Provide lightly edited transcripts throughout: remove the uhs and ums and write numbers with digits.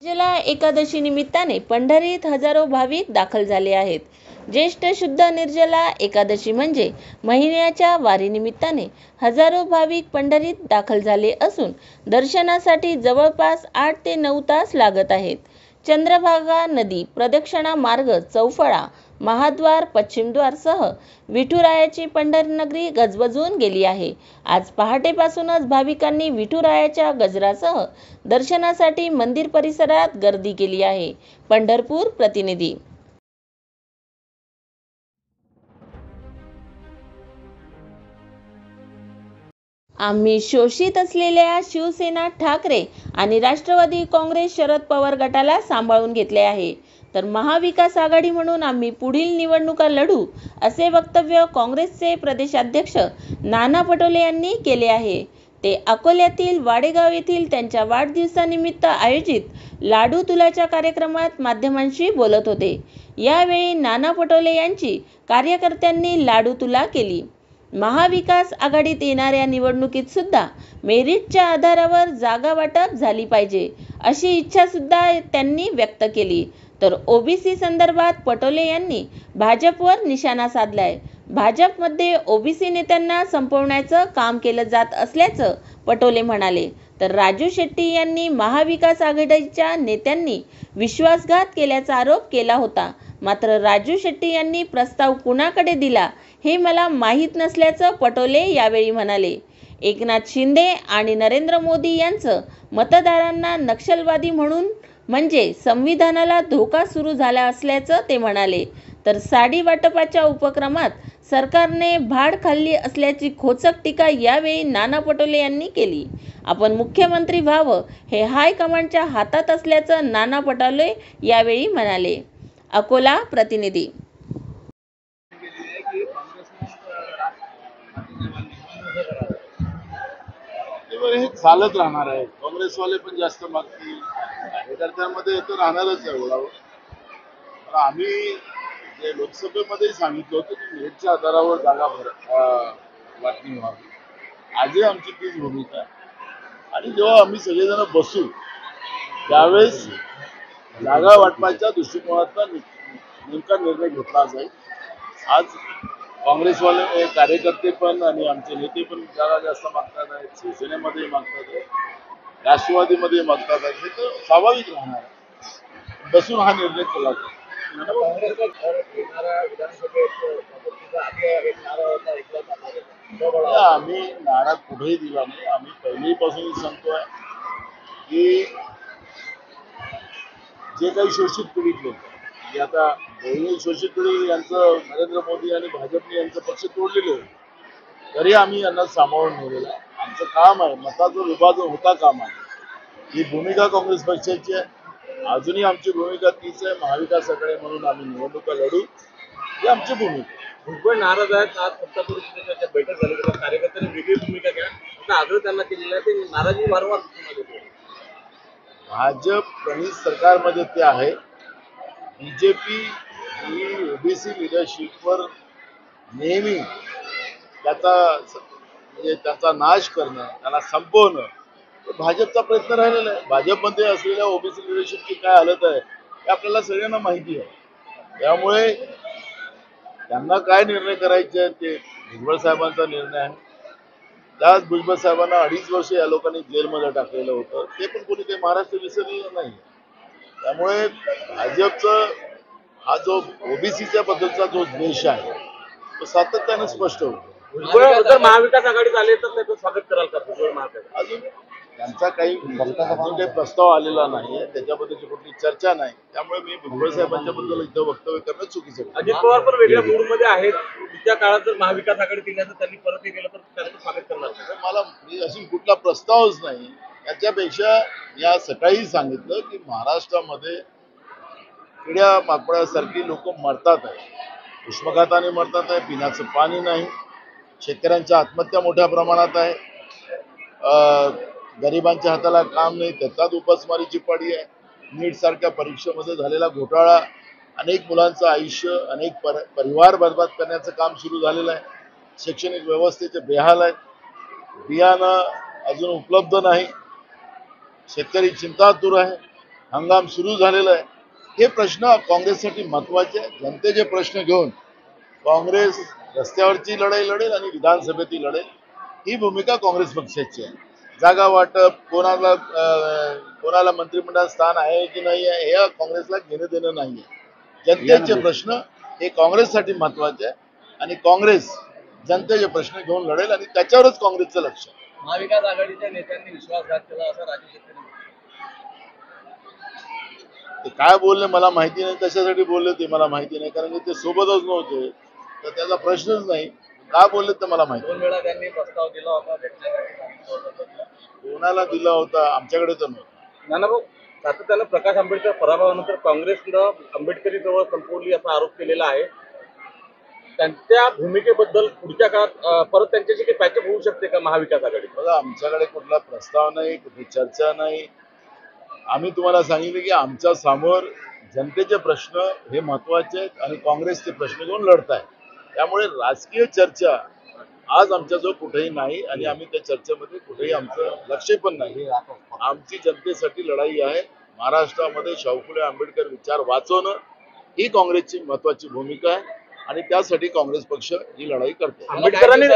निर्जला एकादशी निमित्ताने पंढरीत हजारो भाविक दाखल झाले आहेत. ज्येष्ठ शुद्ध निर्जला एकादशी म्हणजे महिन्याच्या वारीनिमित्ताने हजारो भाविक पंढरीत दाखल झाले असून दर्शनासाठी जवळपास 8 ते 9 तास लागत आहेत. चंद्रभागा नदी प्रदक्षिणा मार्ग, चौफळा, महाद्वार, पश्चिमद्वार सह विठुरायाची पंढरनगरी गजबजून गेली आहे. आज पहाटेपासूनच भाविकांनी विठुरायाच्या गजरासह दर्शनासाठी मंदिर परिसरात गर्दी केली आहे. पंढरपूर प्रतिनिधी. आम्ही शोषित असलेल्या शिवसेना, ठाकरे आणि राष्ट्रवादी काँग्रेस शरद पवार गटाला सांभाळून घेतले आहे, तर महाविकास आघाडी म्हणून आम्ही पुढील निवडणुका लढू, असे वक्तव्य काँग्रेसचे प्रदेशाध्यक्ष नाना पटोले यांनी केले आहे. ते अकोल्यातील वाडेगाव येथील त्यांच्या वाढदिवसानिमित्त आयोजित लाडू तुलाच्या कार्यक्रमात माध्यमांशी बोलत होते. यावेळी नाना पटोले यांची कार्यकर्त्यांनी लाडू तुला केली. महाविकास आघाडीत येणाऱ्या निवडणुकीत सुद्धा मेरिटच्या आधारावर जागा वाटप झाली पाहिजे, अशी इच्छा सुद्धा त्यांनी व्यक्त केली. तर ओबीसी संदर्भात पटोले यांनी भाजपवर निशाणा साधलाय. भाजपमध्ये ओबीसी नेत्यांना संपवण्याचं काम केलं जात असल्याचं पटोले म्हणाले. तर राजू शेट्टी यांनी महाविकास आघाडीच्या नेत्यांनी विश्वासघात केल्याचा आरोप केला होता. मात्र राजू शेट्टी यांनी प्रस्ताव कुणाकडे दिला हे मला माहीत नसल्याचं पटोले यावेळी म्हणाले. एकनाथ शिंदे आणि नरेंद्र मोदी यांचं मतदारांना नक्षलवादी म्हणून म्हणजे संविधानाला धोका सुरू झाला असल्याचं ते म्हणाले. तर साडी वाटपाच्या उपक्रमात सरकारने भाड खाल्ली असल्याची खोचक टीका यावेळी नाना पटोले यांनी केली. आपण मुख्यमंत्री व्हावं हे हायकमांडच्या हातात असल्याचं नाना पटोले यावेळी म्हणाले. अकोला प्रतिनिधी. हे चालत राहणार आहे. काँग्रेसवाले पण जास्त मागतील, कार्यकर्त्यांमध्ये तर राहणारच आहे ओढावं. पण आम्ही जे लोकसभेमध्ये सांगितलं होतं की मेरिटच्या आधारावर जागा वाटणी व्हावी, आजही आमची तीच भूमिका आहे. आणि जेव्हा आम्ही सगळेजण बसू त्यावेळेस जागा वाटपाच्या दृष्टिकोनातला नेमका निर्णय घेतला जाईल. आज काँग्रेसवाले कार्यकर्ते पण आणि आमचे नेते पण जागा जास्त मागतात आहेत, शिवसेनेमध्ये मागतात आहेत, राष्ट्रवादीमध्ये मागतात आहेत. हे तर स्वाभाविक राहणार आहे. बसून हा निर्णय केला जाईल. आम्ही नारा कुठेही दिला नाही. आम्ही पहिलीपासून सांगतोय की जे काही शोषित पीडित लोक, म्हणजे आता दोन्ही शोषित पीडित यांचं नरेंद्र मोदी आणि भाजपने यांचं पक्ष तोडलेले होते, तरी आम्ही यांना सांभाळून नेलेलं आहे. आमचं काम आहे, मताचं विभाजन होता काम आहे. ही भूमिका काँग्रेस पक्षाची आहे. अजूनही आमची भूमिका तीच आहे. महाविकास आघाडी म्हणून आम्ही निवडणुका लढू, ही आमची भूमिका. भुजबळ नाराज आहेत. आज सत्ता परिषदेच्या बैठक झाली, कार्यकर्त्यांनी वेगळी भूमिका घ्या असा आग्रह त्यांना केलेला आहे. ते नाराजी वारंवार भाजप प्रणित सरकारमध्ये ते आहे. बीजेपी ही ओबीसी लिडरशिपवर नेहमी त्याचा नाश करणं, त्याला संपवणं भाजपचा प्रयत्न राहिलेला आहे. भाजपमध्ये असलेल्या ओबीसी लिडरशिपची काय हालत आहे हे आपल्याला सगळ्यांना माहिती आहे. त्यामुळे त्यांना काय निर्णय करायचे ते भुजबळ साहेबांचा निर्णय आहे. त्याच भुजबळ साहेबांना 2.5 वर्ष या लोकांनी जेलमध्ये टाकलेलं होतं. ते पण कोणी काही महाराष्ट्र विसरलेलं नाही. त्यामुळे भाजपचं हा जो ओबीसीच्या बद्दलचा जो द्वेष आहे तो सातत्याने स्पष्ट होतो. जर महाविकास आघाडीत आले तर त्याचं स्वागत कराल का भुजबळ महाराज? अजून त्यांचा काही प्रस्ताव आलेला नाही, त्याच्याबद्दलची कुठली चर्चा नाही. त्यामुळे मी भुजबळ साहेबांच्या बद्दल इथं वक्तव्य करणं चुकीचं आहे. अजित पवार पण वेगळ्या मूडमध्ये आहेत. पुढच्या काळात जर महाविकास आघाडीत येण्याचं त्यांनी परत केलं तर त्याचं स्वागत करणार. मी अजून कुठला प्रस्तावच नाही. याच्यापेक्षा या सकाळी सांगितलं की महाराष्ट्रामध्ये किड्या माकडासारखी लोक मरतात आहे, उष्माघाताने मरतात आहे, पिण्याचं पाणी नाही, शेतकऱ्यांच्या आत्महत्या मोठ्या प्रमाणात आहे, गरिबांच्या हाताला काम नाही, त्याचाच उपासमारीची पाडी आहे. नीट सारख्या परीक्षेमध्ये झालेला घोटाळा, अनेक मुलांचं आयुष्य, अनेक परिवार बर्बाद करण्याचं काम सुरू झालेलं आहे. शैक्षणिक व्यवस्थेचे बेहाल आहेत. बियाणं अजून उपलब्ध नाही. शेतकरी चिंतातूर आहे. हंगाम सुरू झालेला आहे. हे प्रश्न काँग्रेससाठी महत्वाचे आहे. जनतेचे प्रश्न घेऊन काँग्रेस रस्त्यावरची लढाई लढेल आणि विधानसभेतही लढेल. ही भूमिका काँग्रेस पक्षाची आहे. जागा वाटप, कोणाला मंत्रिमंडळात स्थान आहे की नाही आहे हे काँग्रेसला घेणं देणं नाहीये. जनतेचे प्रश्न हे काँग्रेससाठी महत्वाचे आहे आणि काँग्रेस जनतेचे प्रश्न घेऊन लढेल आणि त्याच्यावरच काँग्रेसचं लक्ष आहे. महाविकास आघाडीच्या नेत्यांनी विश्वासघात केला असं राजू शेट्टी म्हणाले. ते काय बोलले मला माहिती नाही, कशासाठी बोलले ते मला माहिती नाही, कारण की ते सोबतच नव्हते तर त्याचा प्रश्नच नाही. काय बोलले तर मला माहिती 2 वेळा त्यांनी प्रस्ताव दिला होता भेटण्यासाठी सांगितलं होतं. कोणाला दिला होता, आमच्याकडे तर नव्हता. नानाभाऊ, सातत्यानं प्रकाश आंबेडकर पराभवानंतर काँग्रेसनं आंबेडकरी जवळ संपवली असा आरोप केलेला आहे. त्यांच्या भूमिकेबद्दल पुढच्या काळात परत त्यांच्याशी काही पॅचअप होऊ शकते का महाविकास आघाडी? बघा, आमच्याकडे कुठला प्रस्ताव नाही, कुठली चर्चा नाही. आम्ही तुम्हाला सांगितलं की आमच्या समोर जनतेचे प्रश्न हे महत्वाचे आहेत आणि काँग्रेस ते प्रश्न घेऊन लढत आहे. त्यामुळे राजकीय चर्चा आज आमच्याजवळ कुठेही नाही आणि आम्ही त्या चर्चेमध्ये कुठेही आमचं लक्ष पण नाही. आमची जनतेसाठी लढाई आहे. महाराष्ट्रामध्ये शाहू फुले आंबेडकर विचार वाचवणं ही काँग्रेसची महत्वाची भूमिका आहे आणि त्यासाठी काँग्रेस पक्ष ही लढाई करते. आंबेडकरांनी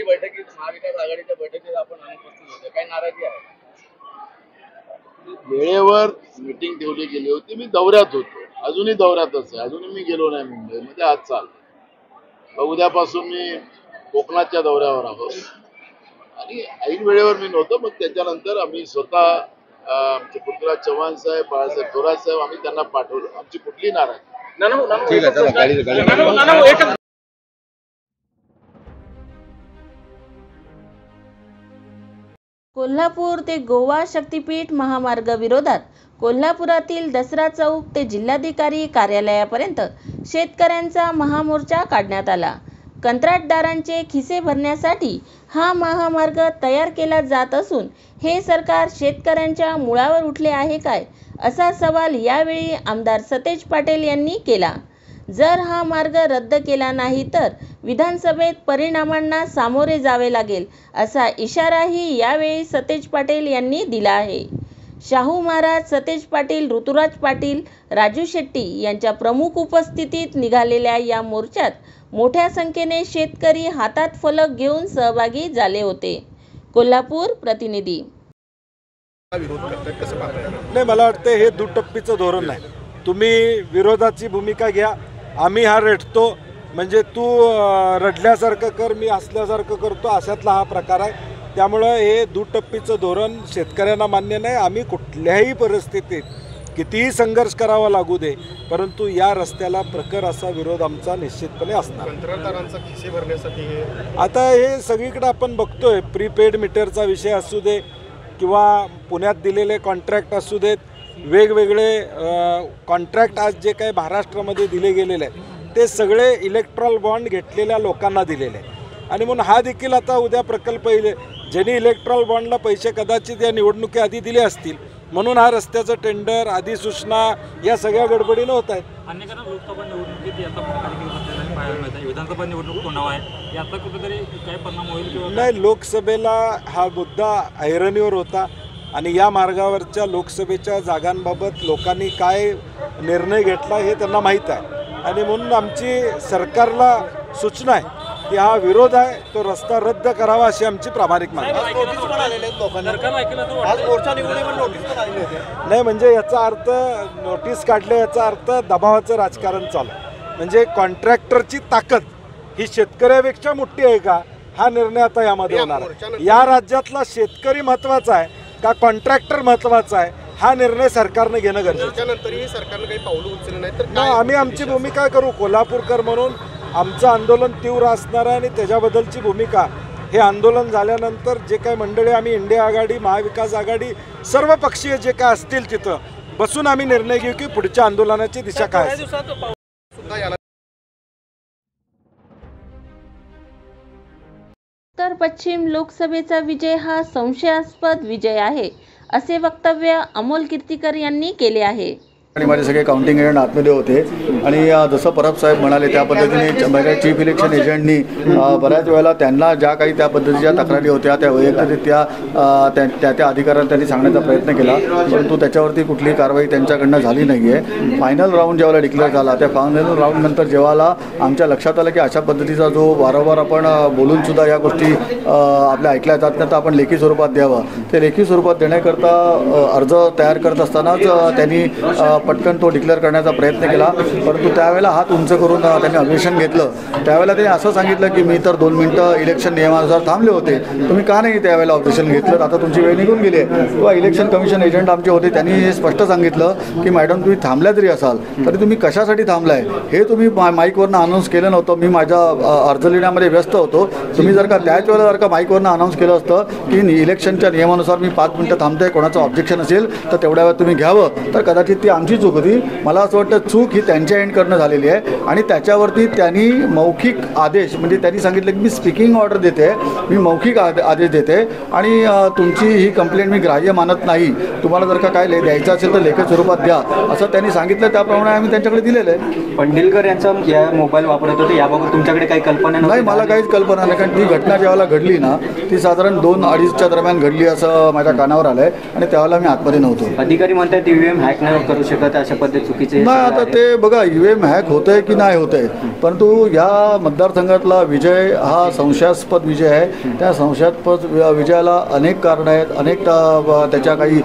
बैठकीत महाविकास आघाडीच्या बैठकीत आपण अनुपस्थित होते, काही नाराजी आहे? वेळेवर मीटिंग ठेवली गेली होती. मी दौऱ्यात होतो, अजूनही दौऱ्यातच आहे. अजूनही मी गेलो नाही मुंबईमध्ये, आज चाललो. उद्यापासून मी कोकणाच्या दौऱ्यावर आहोत आणि ऐन वेळेवर मी नव्हतो. मग त्याच्यानंतर आम्ही स्वतः आमचे पृथ्वीराज चव्हाण साहेब, बाळासाहेब थोरात साहेब, आम्ही त्यांना पाठवलं. आमची कुठली नाराजी. ठीक आहे, चला. कोल्हापूर ते गोवा शक्तीपीठ महामार्ग विरोधात कोल्हापुरातील दसरा चौक ते जिल्हाधिकारी कार्यालयापर्यंत शेतकऱ्यांचा महामोर्चा काढण्यात आला. कंत्राटदारांचे खिसे भरण्यासाठी हा महामार्ग तयार केला जात असून हे सरकार शेतकऱ्यांच्या मुळावर उठले आहे काय, असा सवाल यावेळी आमदार सतेज पाटील यांनी केला. जर हा मार्ग रद्द केला नाही तर विधानसभेत परिणामांना सामोरे जावे लागेल, असा इशाराही यावेळी सतेज पाटील यांनी दिला आहे. शाहू महाराज, सतेज पाटील, ऋतुराज पाटील, राजू शेट्टी यांच्या प्रमुख उपस्थितीत निघालेल्या या मोर्चात मोठ्या संख्येने शेतकरी हातात फलक घेऊन सहभागी झाले होते. कोल्हापूर प्रतिनिधी. नाही, मला वाटतं हे दुटप्पीचं धोरण आहे. तुम्ही विरोधाची भूमिका घ्या, आम्ही हा रडतो म्हणजे तू रडल्यासारखं कर, मी हसल्यासारखं करतो, अशातला हा प्रकार आहे. त्यामुळं हे दुटप्पीचं धोरण शेतकऱ्यांना मान्य नाही. आम्ही कुठल्याही परिस्थितीत कितीही संघर्ष करावा लागू दे, परंतु या रस्त्याला प्रखर असा विरोध आमचा निश्चितपणे असणार. कंत्राटदारांचा खिसे भरण्यासाठी हे आता हे सगळीकडे आपण बघतोय, प्रीपेड मीटरचा विषय असू दे किंवा पुण्यात दिलेले कॉन्ट्रॅक्ट असू देत, वेगवेगळे कॉन्ट्रॅक्ट आज जे काही महाराष्ट्रामध्ये दिले गेलेले आहेत ते सगळे इलेक्ट्रॉल बॉन्ड घेतलेल्या लोकांना दिलेले आहे. आणि म्हणून हा देखील आता उद्या प्रकल्प येईल. ज्यांनी इलेक्ट्रॉल बॉन्डला पैसे कदाचित या निवडणुकीआधी दिले असतील म्हणून हा रस्त्याचं टेंडर, अधिसूचना या सगळ्या गडबडीनं होत आहेत. अनेकांना लोकसभा निवडणुकीत याचा कार्यक्रम पाहायला मिळत आहे. विधानसभा निवडणूक तोंडावर आहे, याचा कुठेतरी काय परिणाम होईल किंवा नाही, लोकसभेला हा मुद्दा ऐरणीवर होता आणि या मार्गावरच्या लोकसभेच्या जागांबाबत लोकांनी काय निर्णय घेतला हे त्यांना माहीत आहे. आणि म्हणून आमची सरकारला सूचना आहे की हा विरोध आहे तो रस्ता रद्द करावा अशी आमची प्रामाणिक मागणी आहे. नाही म्हणजे याचा अर्थ नोटीस काढले, याचा अर्थ दबावाचं राजकारण चालू आहे. म्हणजे कॉन्ट्रॅक्टरची ताकद ही शेतकऱ्यापेक्षा मोठी आहे का, हा निर्णय आता यामध्ये होणार आहे. या राज्यातला शेतकरी महत्वाचा आहे का कॉन्ट्रॅक्टर महत्वाचा आहे, हा निर्णय सरकारने घेणं गरजेचं. त्याच्यानंतरही सरकारने काही पावलं उचलली नाही तर आम्ही आमची भूमिका करू. कोल्हापूरकर म्हणून आमचं आंदोलन तीव्र असणार आहे आणि त्याच्याबद्दलची भूमिका हे आंदोलन झाल्यानंतर जे काही मंडळी आम्ही इंडिया आघाडी, महाविकास आघाडी, सर्व पक्षीय जे काय असतील तिथं बसून आम्ही निर्णय घेऊ की पुढच्या आंदोलनाची दिशा काय असेल. उत्तर पश्चिम लोकसभेचा विजय हा संशयास्पद विजय आहे, असे वक्तव्य अमोल कीर्तीकर यांनी केले आहे. आणि माझे सगळे काउंटिंग एजंट आतमध्ये होते आणि जसं परब साहेब म्हणाले त्या पद्धतीने माझ्या चीफ इलेक्शन एजंटनी बऱ्याच वेळेला त्यांना ज्या काही त्या पद्धतीच्या तक्रारी होत्या त्या वैयक्तिकरित्या त्या अधिकाऱ्यांना त्यांनी सांगण्याचा प्रयत्न केला, परंतु त्याच्यावरती कुठलीही कारवाई त्यांच्याकडनं झाली नाही आहे. फायनल राऊंड जेव्हा डिक्लेअर झाला त्या फायनल राऊंडनंतर जेव्हा आमच्या लक्षात आलं की अशा पद्धतीचा जो वारंवार आपण बोलूनसुद्धा या गोष्टी आपल्या ऐकल्या जात नाही तर आपण लेखी स्वरूपात द्यावं, ते लेखी स्वरूपात देण्याकरता अर्ज तयार करत असतानाच त्यांनी पटकन तो डिक्लेअर करण्याचा प्रयत्न केला, परंतु त्यावेळेला हात उंच करून त्यांनी ऑब्जेक्शन घेतलं. त्यावेळेला त्यांनी असं सांगितलं की मी तर 2 मिनटं इलेक्शन नियमानुसार थांबले होते, तुम्ही का नाही त्यावेळेला ऑब्जेक्शन घेतलं, आता तुमची वेळ निघून गेली आहे. किंवा इलेक्शन कमिशन एजंट आमचे होते त्यांनी हे स्पष्ट सांगितलं की मॅडम तुम्ही थांबल्या जरी असाल तरी तुम्ही कशासाठी थांबलाय हे तुम्ही माईकवरनं अनाऊन्स केलं नव्हतं, मी माझ्या अर्ज लिहिण्यामध्ये व्यस्त होतो. तुम्ही जर का त्याच वेळेला जर का माईकवरनं अनाऊन्स केलं असतं की इलेक्शनच्या नियमानुसार मी 5 मिनटं थांबतोय, कोणाचं ऑब्जेक्शन असेल तर तेवढ्या वेळात तुम्ही घ्यावं, तर कदाचित ती आमची चूक होती. मला असं वाटतं चूक ही त्यांच्या एंडकडनं झालेली आहे आणि त्याच्यावरती त्यांनी मौखिक आदेश म्हणजे त्यांनी सांगितलं की मी स्पीकिंग ऑर्डर देते, मी मौखिक आदेश देते आणि तुमची ही कंप्लेंट मी ग्राह्य मानत नाही, तुम्हाला जर का काय द्यायचं असेल तर लेखी स्वरूपात द्या असं त्यांनी सांगितलं. त्याप्रमाणे आम्ही त्यांच्याकडे दिलेलं आहे. पंढीलकर यांचा या मोबाईल वापरत होते याबाबत तुमच्याकडे काही कल्पना नाही? मला काहीच कल्पना नाही, कारण ती घटना ज्यावेळेला घडली ना ती साधारण 2-2:30च्या दरम्यान घडली असं माझ्या कानावर आलं आहे आणि त्यावेळेला मी आतमध्ये नव्हतो. अधिकारी म्हणतात ईव्हीएम हॅक नाही करू शकत अशा पद्धती चुकीचे नाही. आता ते बघा ईव्हीएम हॅक होत आहे की नाही होत आहे, परंतु या मतदारसंघातला विजय हा संशयास्पद विजय आहे. त्या संशयास्पद विजयाला अनेक कारणं आहेत, अनेक त्याच्या काही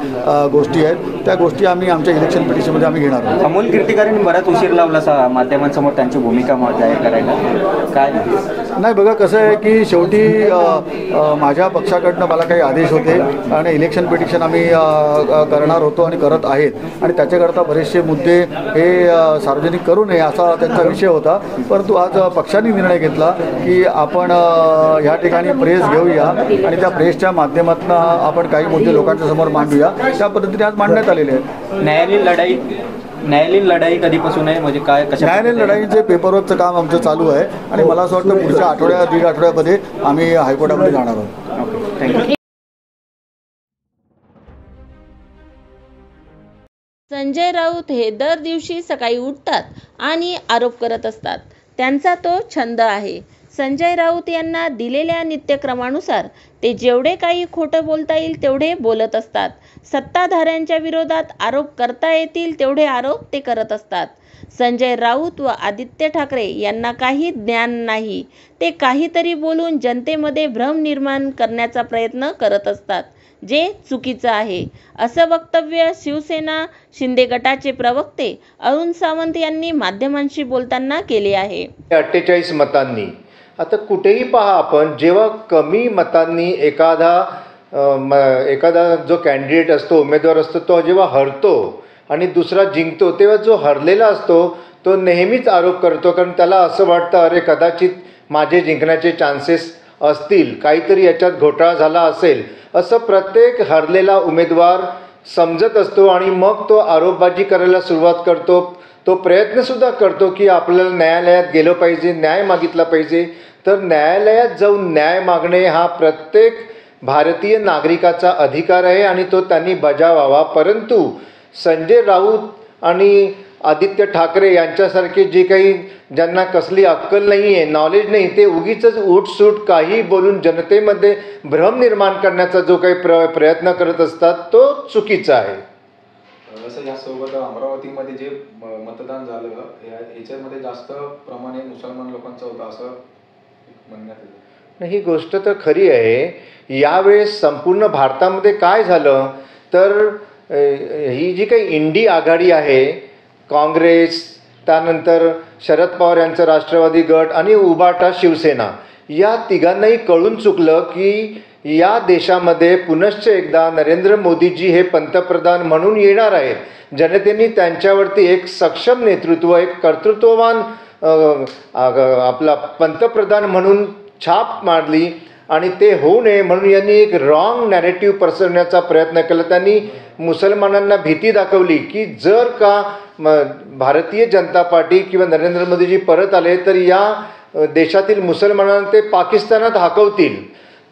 गोष्टी आहेत, त्या गोष्टी आम्ही आमच्या इलेक्शन पिटिशनमध्ये आम्ही घेणार आहोत. अमोल कीर्तिकारांनी बराच उशीर लावला माध्यमांसमोर त्यांची भूमिका जाहीर करायला, काय नाही? बघा कसं आहे की शेवटी माझ्या पक्षाकडनं मला काही आदेश होते आणि इलेक्शन पिटिशन आम्ही करणार होतो आणि करत आहेत आणि त्याच्याकरता बरेचसे मुद्दे हे सार्वजनिक करू नये असा त्यांचा विषय होता, परंतु आज पक्षाने निर्णय घेतला की आपण ह्या ठिकाणी प्रेस घेऊया आणि त्या प्रेसच्या माध्यमातून आपण काही मुद्दे लोकांच्या समोर मांडूया. त्या पद्धतीने आज मांडण्यात आलेले आहेत. न्यायालयीन लढाई कधीपासून आहे, म्हणजे काय कशा न्यायालयीन लढाईचे पेपरवर्कचं काम आमचं चालू आहे आणि मला असं वाटतं पुढच्या 1-1.5 आठवड्यामध्ये आम्ही हायकोर्टामध्ये जाणार आहोत. थँक्यू. संजय राऊत हे दर दिवशी सकाळी उठतात आणि आरोप करत असतात. त्यांचा तो छंद आहे. संजय राऊत यांना दिलेल्या नित्यक्रमानुसार ते जेवढे काही खोटं बोलता येईल तेवढे बोलत असतात. सत्ताधाऱ्यांच्या विरोधात आरोप करता येतील तेवढे आरोप ते करत असतात. संजय राऊत व आदित्य ठाकरे यांना काही ज्ञान नाही. ते काहीतरी बोलून जनतेमध्ये भ्रम निर्माण करण्याचा प्रयत्न करत असतात, जे चुकीचं आहे, असं वक्तव्य शिवसेना शिंदे गटाचे प्रवक्ते अरुण सावंत यांनी माध्यमांशी बोलताना केले आहे. 48 मतांनी आता कुठेही पहा आपण, जेव्हा कमी मतांनी एखादा जो कॅन्डिडेट असतो, उमेदवार असतो, तो जेव्हा हरतो आणि दुसरा जिंकतो तेव्हा जो हरलेला असतो तो नेहमीच आरोप करतो, कारण त्याला असं वाटतं अरे कदाचित माझे जिंकण्याचे चान्सेस असतील, काहीतरी याच्यात घोटाळा झाला असेल, असं प्रत्येक हरलेला उमेदवार समजत असतो आणि मग तो आरोपबाजी करायला सुरुवात करतो. तो प्रयत्नसुद्धा करतो की आपल्याला न्यायालयात गेलं पाहिजे, न्याय मागितला पाहिजे. तर न्यायालयात जाऊन न्याय मागणे हा प्रत्येक भारतीय नागरिकाचा अधिकार आहे आणि तो त्यांनी बजावावा. परंतु संजय राऊत आणि आदित्य ठाकरे यांच्यासारखे जे काही ज्यांना कसली अक्कल नाही आहे, नॉलेज नाही, ते उगीचच उठसूट काही बोलून जनतेमध्ये भ्रम निर्माण करण्याचा जो काही प्रयत्न करत असतात तो चुकीचा आहे. असं यासोबत अमरावतीमध्ये जे मतदान झालं याच्यामध्ये जास्त प्रमाणे मुसलमान लोकांचं होतं असं म्हणण्यात येतं. ही गोष्ट तर खरी आहे. यावेळेस संपूर्ण भारतामध्ये काय झालं तर ही जी काही इंडी आघाडी आहे, काँग्रेस, त्यानंतर शरद पवार यांचं राष्ट्रवादी गट आणि उबाटा शिवसेना, या तिघांनाही कळून चुकलं की या देशामध्ये पुनश्च एकदा नरेंद्र मोदीजी हे पंतप्रधान म्हणून येणार आहेत. जनतेने त्यांच्यावरती एक सक्षम नेतृत्व, एक कर्तृत्ववान आपला पंतप्रधान म्हणून छाप मारली आणि ते होऊ नये म्हणून यांनी एक रॉंग नॅरेटिव्ह पसरवण्याचा प्रयत्न केला. त्यांनी मुसलमानांना भीती दाखवली की जर का भारतीय जनता पार्टी किंवा नरेंद्र मोदीजी परत आले तर या देशातील मुसलमानांना ते पाकिस्तानात हाकवतील.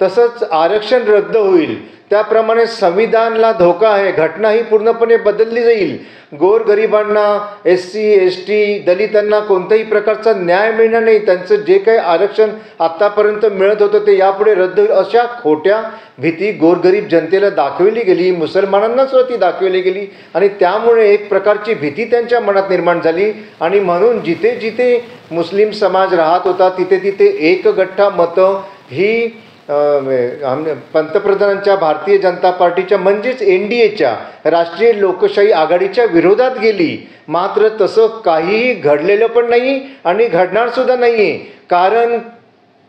तसंच आरक्षण रद्द होईल, त्याप्रमाणे संविधानाला धोका आहे, घटना ही पूर्णपणे बदलली जाईल, गोरगरिबांना, SC ST दलितांना कोणत्याही प्रकारचा न्याय मिळणार नाही, त्यांचं जे काही आरक्षण आत्तापर्यंत मिळत होतं ते यापुढे रद्द होईल, अशा खोट्या भीती गोरगरीब जनतेला दाखवली गेली, मुसलमानांना सुद्धा ती दाखवली गेली आणि त्यामुळे एक प्रकारची भीती त्यांच्या मनात निर्माण झाली आणि म्हणून जिथे जिथे मुस्लिम समाज राहत होता तिथे तिथे एक गठ्ठा मतं ही पंतप्रधानांच्या भारतीय जनता पार्टीच्या म्हणजेच NDAच्या राष्ट्रीय लोकशाही आघाडीच्या विरोधात गेली. मात्र तसं काहीही घडलेलं पण नाही आणि घडणार सुद्धा नाही आहे, कारण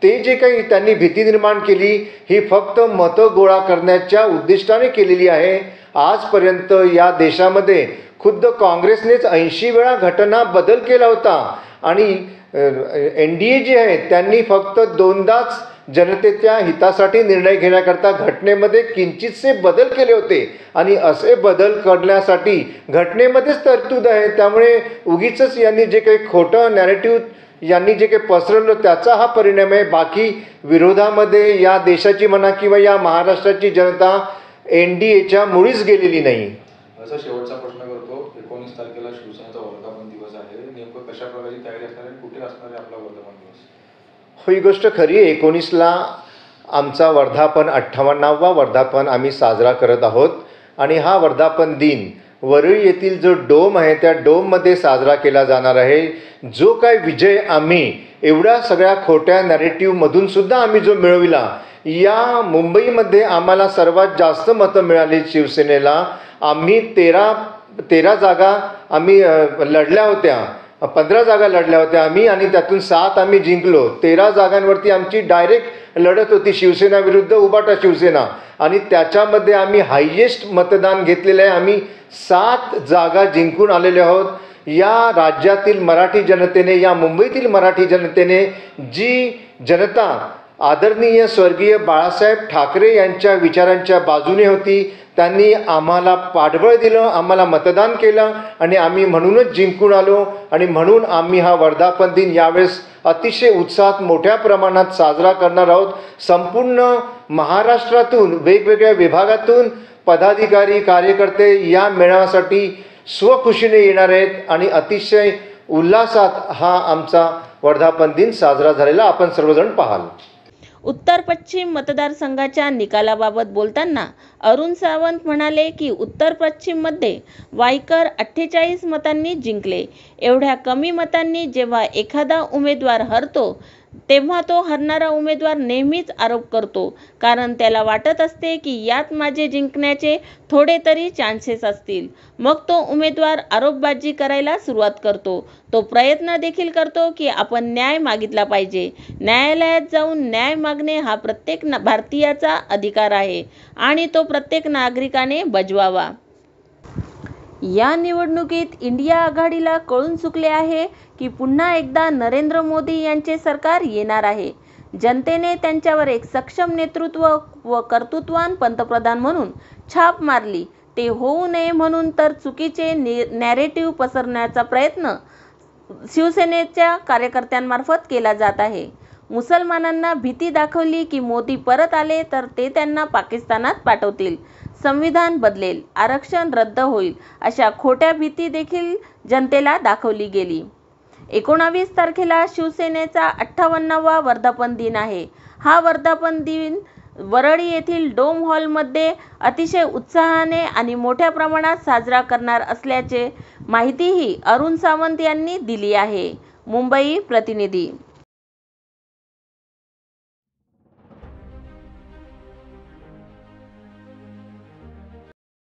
ते जे काही त्यांनी भीती निर्माण केली ही फक्त मतं गोळा करण्याच्या उद्दिष्टाने केलेली आहे. आजपर्यंत या देशामध्ये खुद्द काँग्रेसनेच 80 वेळा घटना बदल केला होता आणि NDA जे आहे त्यांनी फक्त 2दाच जनतेच्या हितासाठी निर्णय घेण्याकरता घटनेमध्ये किंचितसे बदल केले होते आणि असे बदल करण्यासाठी घटनेमध्येच तरतूद आहे. त्यामुळे उगीचच यांनी जे काही खोटं नॅरेटिव्ह यांनी जे काही पसरवलं त्याचा हा परिणाम आहे. बाकी विरोधामध्ये या देशाची म्हणा किंवा या महाराष्ट्राची जनता NDAच्या मुळीच गेलेली नाही. असं शेवटचा प्रश्न करतो, 19 तारखेला शिवसेनेचा वर्धापन दिवस आहे, नेमकं कशा प्रकारची तयारी असणार आहे, कुठे असणार आहे आपला वर्धापन दिवस? हो, ही गोष्ट खरी आहे. 19ला आमचा वर्धापन 58वा वर्धापन आम्ही साजरा करत आहोत आणि हा वर्धापन दिन वरळी येथील जो डोम आहे त्या डोममध्ये साजरा केला जाणार आहे. जो काय विजय आम्ही एवढ्या सगळ्या खोट्या नॅरेटिव्हमधून सुद्धा आम्ही जो मिळविला, या मुंबईमध्ये आम्हाला सर्वात जास्त मतं मिळाली शिवसेनेला. आम्ही 13 जागा आम्ही लढल्या होत्या, 15 जागा लढल्या होत्या आम्ही आणि त्यातून 7 आम्ही जिंकलो. 13 जागांवरती आमची डायरेक्ट लढत होती शिवसेना विरुद्ध उबाटा शिवसेना आणि त्याच्यामध्ये आम्ही हायेस्ट मतदान घेतलेलं आहे. आम्ही 7 जागा जिंकून आलेले आहोत. या राज्यातील मराठी जनतेने, या मुंबईतील मराठी जनतेने जी जनता आदरणीय स्वर्गीय बाळासाहेब ठाकरे यांच्या विचारांच्या बाजूने होती, त्यांनी आम्हाला पाठबळ दिलं, आम्हाला मतदान केलं आणि आम्ही म्हणूनच जिंकून आलो आणि म्हणून आम्ही हा वर्धापन दिन यावेळेस अतिशय उत्साहात मोठ्या प्रमाणात साजरा करणार आहोत. संपूर्ण महाराष्ट्रातून वेगवेगळ्या विभागातून पदाधिकारी कार्यकर्ते या मेळाव्यासाठी स्वखुशीने येणार आहेत आणि अतिशय उल्हासात हा आमचा वर्धापन दिन साजरा झालेला आपण सर्वजण पाहाल. उत्तर पश्चिम मतदारसंघाच्या निकालाबाबत बोलताना अरुण सावंत म्हणाले की उत्तर पश्चिममध्ये वाईकर 48 मतांनी जिंकले. एवढ्या कमी मतांनी जेव्हा एखादा उमेदवार हरतो तेव्हा तो हरणारा उमेदवार नेहमीच आरोप करतो, कारण त्याला वाटत असते की यात माझे जिंकण्याचे थोडे तरी चान्सेस असतील. मग तो उमेदवार आरोपबाजी करायला सुरुवात करतो. तो प्रयत्न देखील करतो की आपण न्याय मागितला पाहिजे. न्यायालयात जाऊन न्याय मागणे हा प्रत्येक भारतीयाचा अधिकार आहे आणि तो प्रत्येक नागरिकाने बजवावा. या निवडणुकीत इंडिया आघाडीला कळून चुकले आहे की पुन्हा एकदा नरेंद्र मोदी यांचे सरकार येणार आहे. जनतेने त्यांच्यावर एक सक्षम नेतृत्व व कर्तृत्ववान पंतप्रधान म्हणून छाप मारली. ते होऊ नये म्हणून तर चुकीचे नॅरेटिव्ह पसरवण्याचा प्रयत्न शिवसेनेच्या कार्यकर्त्यांमार्फत केला जात आहे. मुसलमानांना भीती दाखवली की मोदी परत आले तर ते त्यांना पाकिस्तानात पाठवतील, संविधान बदलेल, आरक्षण रद्द होईल, अशा खोट्या भीती देखील जनतेला दाखवली गेली. 19 तारखेला शिवसेनेचा 58वा वर्धापन दिन आहे. हा वर्धापन दिन वरळी येथील डोम हॉलमध्ये अतिशय उत्साहाने आणि मोठ्या प्रमाणात साजरा करणार असल्याचे माहितीही अरुण सावंत यांनी दिली आहे. मुंबई प्रतिनिधी.